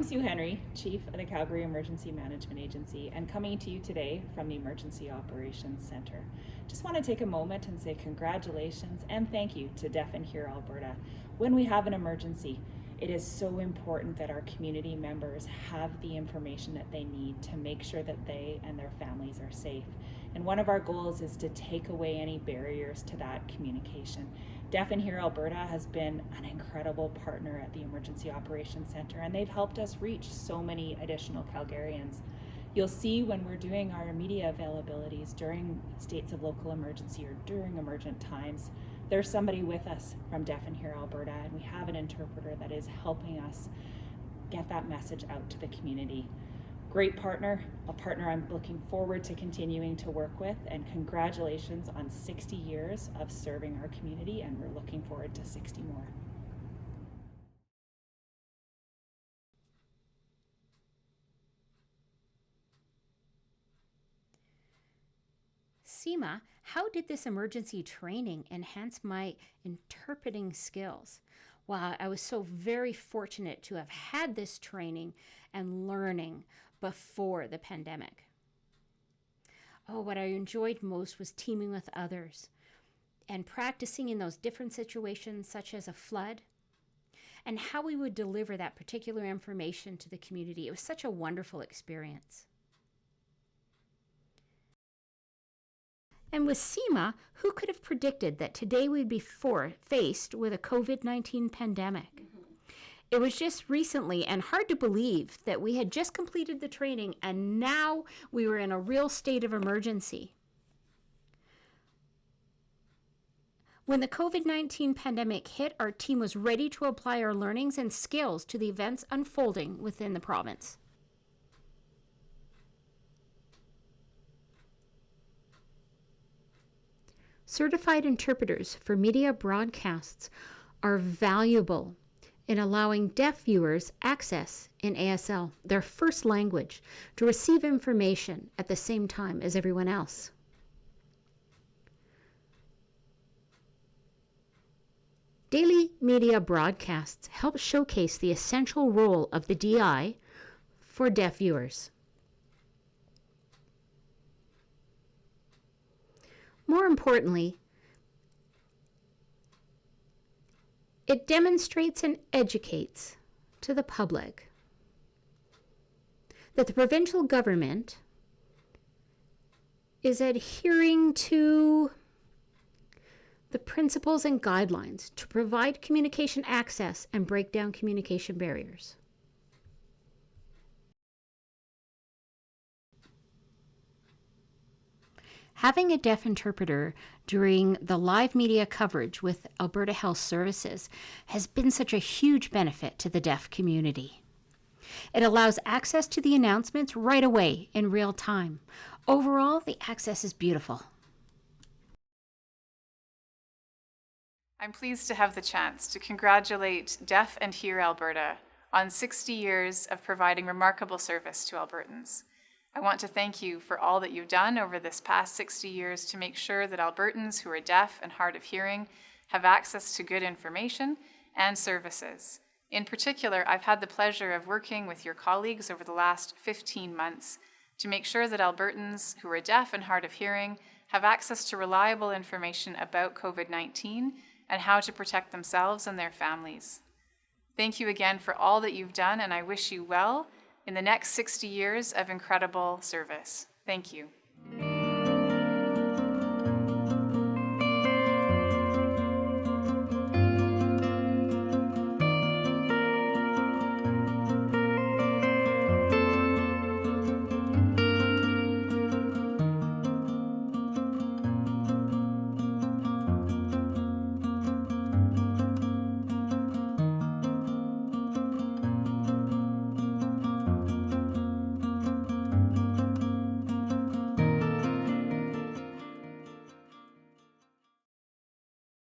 Sue Henry, Chief of the Calgary Emergency Management Agency, and coming to you today from the Emergency Operations Centre. Just want to take a moment and say congratulations and thank you to Deaf and Hear Alberta. When we have an emergency, it is so important that our community members have the information that they need to make sure that they and their families are safe. And one of our goals is to take away any barriers to that communication. Deaf and Hear Alberta has been an incredible partner at the Emergency Operations Centre, and they've helped us reach so many additional Calgarians. You'll see when we're doing our media availabilities during states of local emergency or during emergent times, there's somebody with us from Deaf and Hear Alberta, and we have an interpreter that is helping us get that message out to the community. Great partner, a partner I'm looking forward to continuing to work with, and congratulations on 60 years of serving our community, and we're looking forward to 60 more. Seema, how did this emergency training enhance my interpreting skills? Well, I was so very fortunate to have had this training and learning before the pandemic. Oh, what I enjoyed most was teaming with others and practicing in those different situations, such as a flood, and how we would deliver that particular information to the community. It was such a wonderful experience. And with Seema, who could have predicted that today we'd be faced with a COVID-19 pandemic? It was just recently and hard to believe that we had just completed the training and now we were in a real state of emergency. When the COVID-19 pandemic hit, our team was ready to apply our learnings and skills to the events unfolding within the province. Certified interpreters for media broadcasts are valuable in allowing deaf viewers access in ASL, their first language, to receive information at the same time as everyone else. Daily media broadcasts help showcase the essential role of the DI for deaf viewers. More importantly, it demonstrates and educates to the public that the provincial government is adhering to the principles and guidelines to provide communication access and break down communication barriers. Having a deaf interpreter during the live media coverage with Alberta Health Services has been such a huge benefit to the deaf community. It allows access to the announcements right away in real time. Overall, the access is beautiful. I'm pleased to have the chance to congratulate Deaf and Hear Alberta on 60 years of providing remarkable service to Albertans. I want to thank you for all that you've done over this past 60 years to make sure that Albertans who are deaf and hard of hearing have access to good information and services. In particular, I've had the pleasure of working with your colleagues over the last 15 months to make sure that Albertans who are deaf and hard of hearing have access to reliable information about COVID-19 and how to protect themselves and their families. Thank you again for all that you've done, and I wish you well in the next 60 years of incredible service. Thank you.